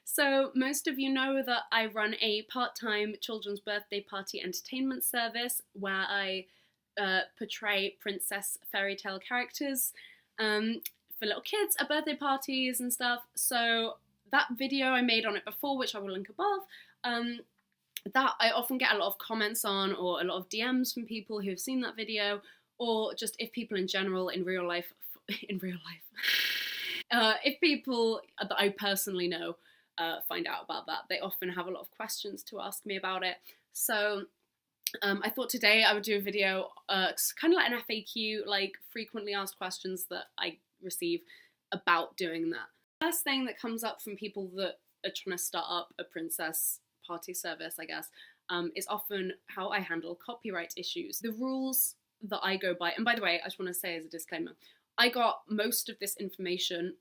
So most of you know that I run a part-time children's birthday party entertainment service where I portray princess fairy tale characters for little kids at birthday parties and stuff. So that video I made on it before, which I will link above, that I often get a lot of comments on, or a lot of DMs from people who have seen that video, or just if people in general in real life, if people that I personally know find out about that, they often have a lot of questions to ask me about it. So I thought today I would do a video, kind of like an FAQ, like frequently asked questions that I receive about doing that. First thing that comes up from people that are trying to start up a princess party service, I guess, is often how I handle copyright issues. The rules that I go by, and by the way, I just want to say as a disclaimer, I got most of this information,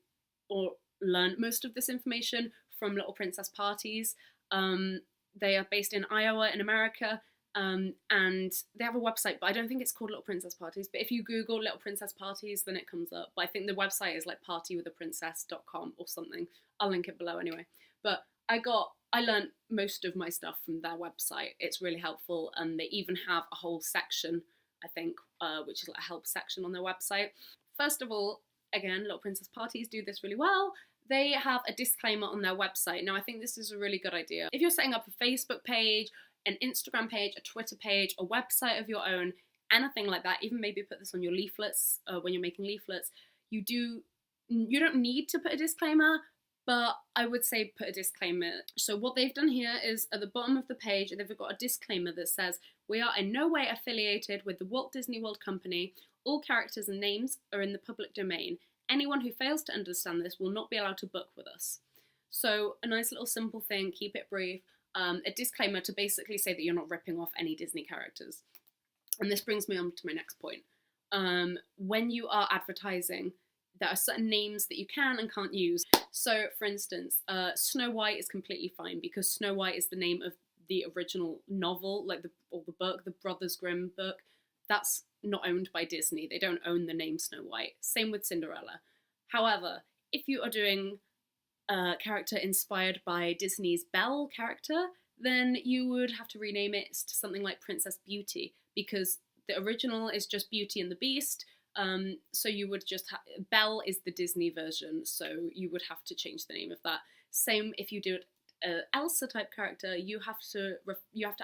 or learned most of this information, from Little Princess parties. They are based in Iowa in America, and they have a website, but I don't think it's called Little Princess Parties. But if you Google Little Princess Parties, then it comes up. But I think the website is like partywithaprincess.com or something. I'll link it below anyway. But I learned most of my stuff from their website. It's really helpful, and they even have a whole section, I think, which is like a help section on their website. First of all, again, Little Princess Parties do this really well. They have a disclaimer on their website. Now, I think this is a really good idea. If you're setting up a Facebook page, an Instagram page, a Twitter page, a website of your own, anything like that, even maybe put this on your leaflets when you're making leaflets, you don't need to put a disclaimer, but I would say put a disclaimer. So what they've done here is at the bottom of the page, they've got a disclaimer that says, "We are in no way affiliated with the Walt Disney World Company. All characters and names are in the public domain. Anyone who fails to understand this will not be allowed to book with us." So a nice little simple thing, keep it brief. A disclaimer to basically say that you're not ripping off any Disney characters. And this brings me on to my next point. When you are advertising, there are certain names that you can and can't use. So, for instance, Snow White is completely fine because Snow White is the name of the original novel, like the book, the Brothers Grimm book. That's not owned by Disney. They don't own the name Snow White. Same with Cinderella. However, if you are doing a character inspired by Disney's Belle character, then you would have to rename it to something like Princess Beauty, because the original is just Beauty and the Beast. So you would just Belle is the Disney version, so you would have to change the name of that. Same if you do an Elsa type character, you have to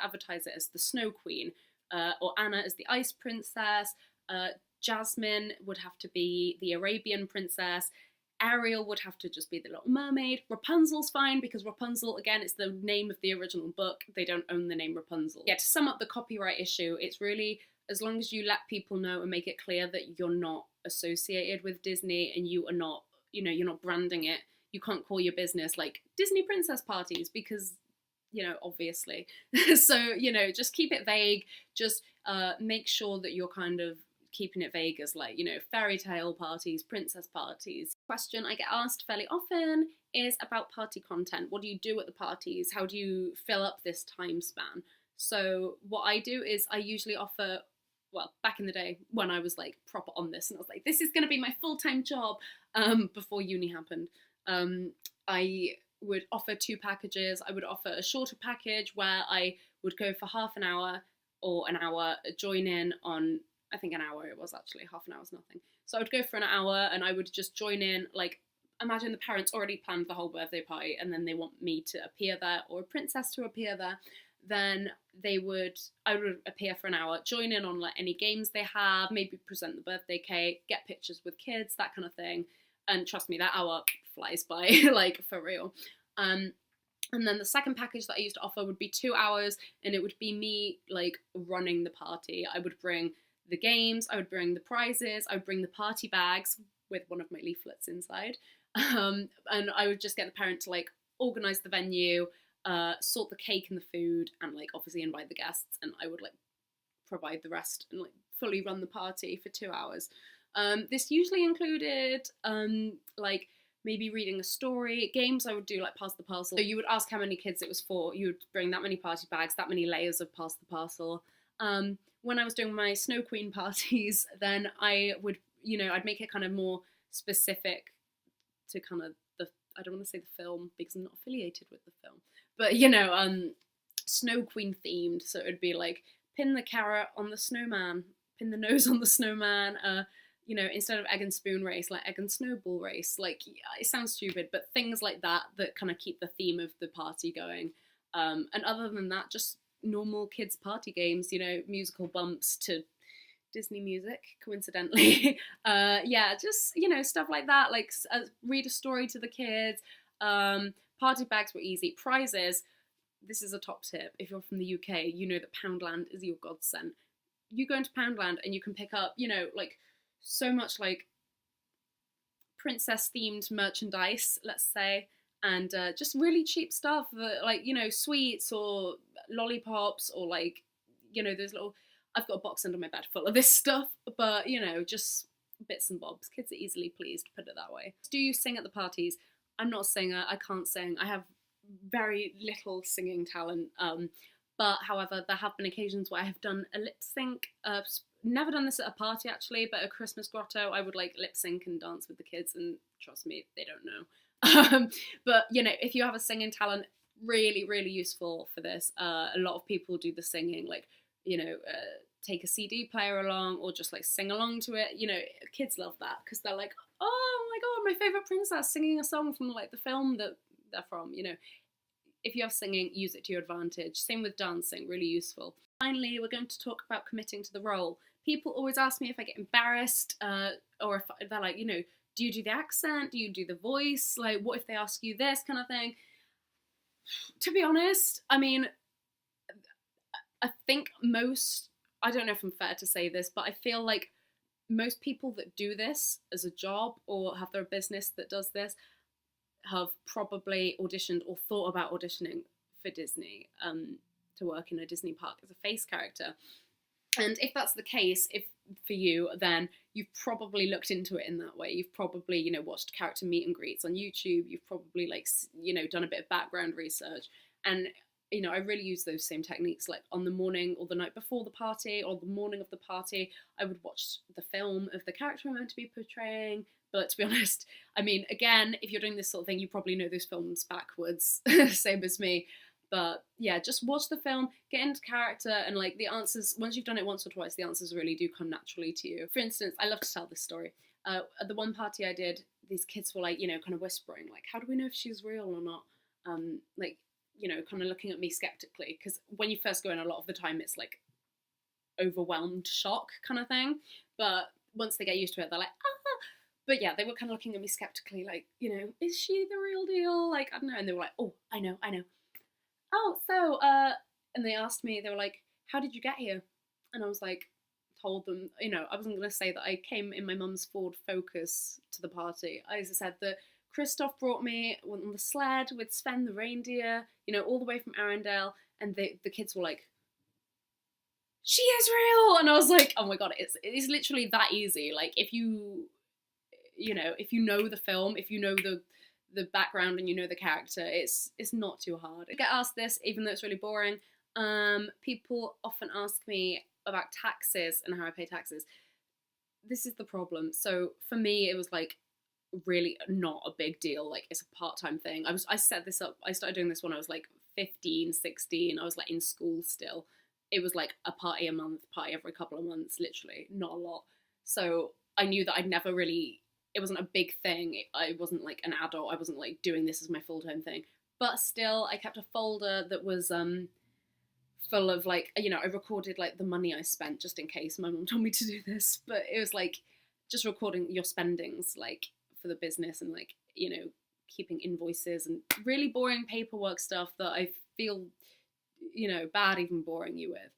advertise it as the Snow Queen, or Anna as the Ice Princess. Jasmine would have to be the Arabian Princess. Ariel would have to just be the Little Mermaid. Rapunzel's fine because Rapunzel, again, it's the name of the original book. They don't own the name Rapunzel. Yeah, to sum up the copyright issue, it's really, as long as you let people know and make it clear that you're not associated with Disney and you are not, you're not branding it. You can't call your business like Disney Princess Parties because, obviously. So, just keep it vague. Just make sure that you're kind of keeping it vague as like, fairy tale parties, princess parties. Question I get asked fairly often is about party content. What do you do at the parties? How do you fill up this time span? So what I do is I usually offer, well, back in the day when I was like proper on this and I was like, this is going to be my full-time job, before uni happened, I would offer two packages. I would offer a shorter package where I would go for half an hour or an hour, join in on, I think an hour it was actually, half an hour was nothing. So I would go for an hour and I would just join in, like, imagine the parents already planned the whole birthday party and then they want me to appear there or a princess to appear there. Then I would appear for an hour, join in on like any games they have, maybe present the birthday cake, get pictures with kids, that kind of thing. And trust me, that hour flies by, like, for real. And then the second package that I used to offer would be 2 hours and it would be me like running the party. I would bring the games, I would bring the prizes, I would bring the party bags with one of my leaflets inside. And I would just get the parent to like organise the venue, sort the cake and the food, and like obviously invite the guests, and I would like provide the rest and like fully run the party for 2 hours. This usually included like maybe reading a story. Games I would do like Pass the Parcel. So you would ask how many kids it was for, you would bring that many party bags, that many layers of Pass the Parcel. When I was doing my Snow Queen parties, then I would, I'd make it kind of more specific to kind of I don't want to say the film because I'm not affiliated with the film, but you know, Snow Queen themed. So it would be like pin the carrot on the snowman, pin the nose on the snowman. You know, instead of egg and spoon race, like egg and snowball race. Like, yeah, it sounds stupid, but things like that that kind of keep the theme of the party going. And other than that, just normal kids' party games. You know, musical bumps to Disney music, coincidentally. Yeah, just, you know, stuff like that. Like, read a story to the kids. Party bags were easy. Prizes. This is a top tip. If you're from the UK, you know that Poundland is your godsend. You go into Poundland and you can pick up, you know, like so much like princess themed merchandise, let's say, and just really cheap stuff that, like, you know, sweets or lollipops or like, you know, those little. I've got a box under my bed full of this stuff, but you know, just bits and bobs. Kids are easily pleased, put it that way. Do you sing at the parties? I'm not a singer. I can't sing. I have very little singing talent. But however, there have been occasions where I have done a lip sync. Never done this at a party actually, but at a Christmas grotto, I would like lip sync and dance with the kids, and trust me, they don't know. But you know, if you have a singing talent, really, really useful for this. A lot of people do the singing, like, you know, take a CD player along or just like sing along to it. You know, kids love that because they're like, oh my god, my favorite princess singing a song from like the film that they're from. You know, if you have singing, use it to your advantage. Same with dancing, really useful. Finally, we're going to talk about committing to the role. People always ask me if I get embarrassed, or if they're like, you know, do you do the accent? Do you do the voice? Like, what if they ask you this kind of thing? To be honest, I mean, I think I don't know if I'm fair to say this, but I feel like most people that do this as a job or have their business that does this have probably auditioned or thought about auditioning for Disney, to work in a Disney park as a face character. And if that's the case, if for you, then you've probably looked into it in that way. You've probably, you know, watched character meet and greets on YouTube. You've probably, like, you know, done a bit of background research. And, you know, I really use those same techniques, like on the morning or the night before the party or the morning of the party. I would watch the film of the character I'm meant to be portraying. But to be honest, I mean, again, if you're doing this sort of thing, you probably know those films backwards, same as me. But yeah, just watch the film, get into character, and like the answers, once you've done it once or twice, the answers really do come naturally to you. For instance, I love to tell this story. At the one party I did, these kids were like, you know, kind of whispering, like, how do we know if she's real or not? Like, you know, kind of looking at me skeptically, because when you first go in, a lot of the time it's like overwhelmed shock kind of thing. But once they get used to it, they're like, ah. But yeah, they were kind of looking at me skeptically, like, you know, is she the real deal? Like, I don't know. And they were like, oh, I know. Oh, so, and they asked me, they were like, how did you get here? And I was like, told them, you know, I wasn't going to say that I came in my mum's Ford Focus to the party. I just said that Kristoff brought me on the sled with Sven the reindeer, you know, all the way from Arendelle, and the kids were like, she is real! And I was like, oh my god, it's literally that easy. Like, if you know, if you know the film, if you know the background and you know the character, it's not too hard. I get asked this even though it's really boring. People often ask me about taxes and how I pay taxes. This is the problem. So for me, it was like really not a big deal. Like, it's a part-time thing. I set this up, I started doing this when I was like 15, 16. I was like in school still. It was like a party a month, party every couple of months, literally, not a lot. So I knew that I'd never really, it wasn't a big thing. I wasn't like an adult. I wasn't like doing this as my full-time thing. But still, I kept a folder that was full of like, you know, I recorded like the money I spent just in case my mum told me to do this. But it was like just recording your spendings like for the business and like, you know, keeping invoices and really boring paperwork stuff that I feel, you know, bad even boring you with.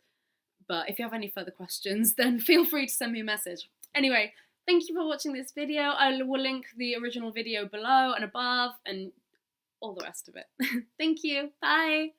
But if you have any further questions, then feel free to send me a message. Anyway, thank you for watching this video. I will link the original video below and above and all the rest of it. Thank you. Bye.